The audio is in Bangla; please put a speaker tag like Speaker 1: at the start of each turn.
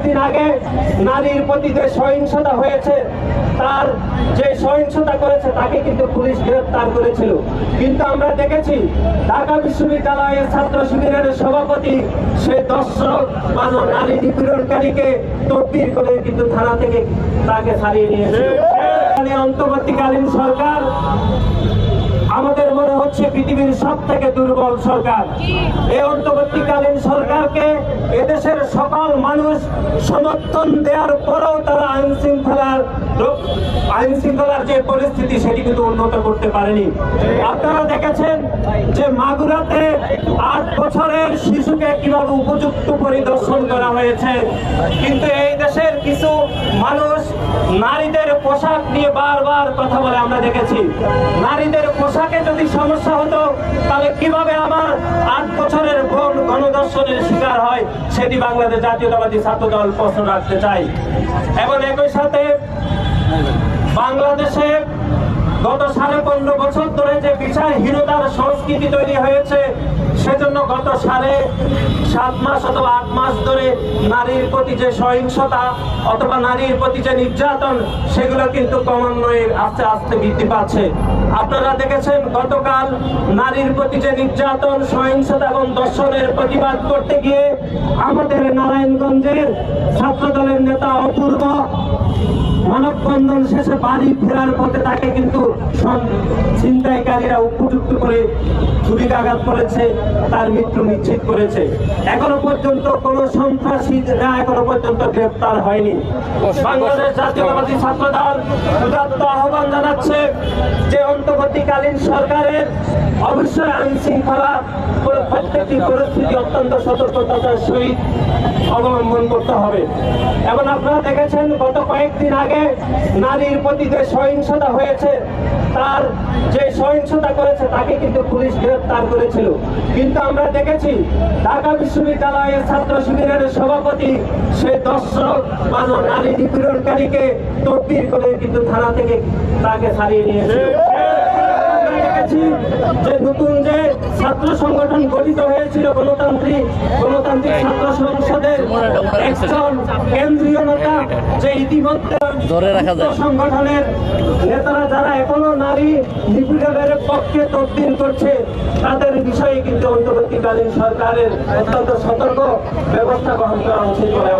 Speaker 1: কয়েকদিন আগে নারীর প্রতি যে সহিংসতা হয়েছে, তার যে সহিংসতা করেছে তাকে কিন্তু পুলিশ গ্রেফতার করেছিল। কিন্তু আমরা দেখেছি ঢাকা বিশ্ববিদ্যালয়ের ছাত্র শিবিরের সভাপতি সে দর্শক নারী নিপীড়নকারীকে তদবির করে কিন্তু থানা থেকে তাকে ছাড়িয়ে নিয়েছে। অন্তর্বর্তীকালীন সরকার আমাদের মনে হচ্ছে পৃথিবীর সব থেকে দুর্বল সরকার। এই অন্তর্বর্তীকালীন সরকারকে এদেশের সকল মানুষ সমর্থন দেওয়ার পরেও তারা আইন শৃঙ্খলার যে পরিস্থিতি সেটি কিন্তু উন্নত করতে পারেনি। আপনারা দেখেছেন যে মাগুরাতে 8 বছরের শিশুকে কিভাবে উপযুক্ত পরিদর্শন করা হয়েছে, কিন্তু এই দেশের কিছু মানুষ নারীদের পোশাক নিয়ে বারবার কথা বলে আমরা দেখেছি। নারীদের পোশাকে যদি সমস্যা হতো তাহলে কিভাবে আমার 8 বছরের বোন গণধর্ষণের শিকার হয় সেটি বাংলাদেশ জাতীয়তাবাদী ছাত্র দল প্রশ্ন রাখতে চাই। এবং একই সাথে বাংলাদেশে গত 15.5 বছর ধরে যে বিচারহীনতার সংস্কৃতি তৈরি হয়েছে, সেজন্য গত 7.5 মাস অথবা 8 মাস ধরে নারীর প্রতি যে সহিংসতা অথবা নারীর প্রতি যে নির্যাতন সেগুলো কিন্তু ক্রমান্বয়ে আস্তে আস্তে বৃদ্ধি পাচ্ছে। আপনারা দেখেছেন গতকাল নারীর প্রতি যে নির্যাতন, সহিংসতা এবং ধর্ষণের প্রতিবাদ করতে গিয়ে আমাদের নারায়ণগঞ্জের ছাত্র দলের নেতা অপূর্ব মানববন্ধন শেষে বাড়ি ফেরার পথে তাকে কিন্তু ছিনতাইকারীরা উপযুক্ত করে ছুরিকাঘাত করেছে, তার মৃত্যু নিশ্চিত করেছে। এখনো পর্যন্ত কোন সন্ত্রাসীরা এখনো পর্যন্ত গ্রেফতার হয়নি। বাংলাদেশ জাতীয়তাবাদী ছাত্র দল উদাত্ত আহ্বান জানাচ্ছে যে অন্তর্বর্তীকালীন সরকারের অবশ্যই আইন শৃঙ্খলা প্রত্যেকটি পরিস্থিতি অত্যন্ত সতর্কতার সহিত অবলম্বন করতে হবে। এবং আপনারা দেখেছেন গত কয়েকদিন আগে নারীর প্রতি যে সহিংসতা হয়েছে, তার যে সহিংসতা করেছে তাকে কিন্তু পুলিশ গ্রেফতার করেছিল। কিন্তু আমরা দেখেছি ঢাকা বিশ্ববিদ্যালয়ের ছাত্র শিবিরের সভাপতি সে দর্শক নারী নিপীড়নকারীকে তদবির করে কিন্তু থানা থেকে তাকে ছাড়িয়ে নিয়েছিল। যে নতুন যে ছাত্র সংগঠন গঠিত হয়েছিল গণতান্ত্রিক ছাত্র সংসদের একজন কেন্দ্রীয় নেতা, যে ইতিমধ্যে সংগঠনের নেতারা যারা এখনো নারী নিপীড়নের পক্ষে তদবির করছে, তাদের বিষয়ে কিন্তু অন্তর্বর্তীকালীন সরকারের অত্যন্ত সতর্ক ব্যবস্থা গ্রহণ করা উচিত বলে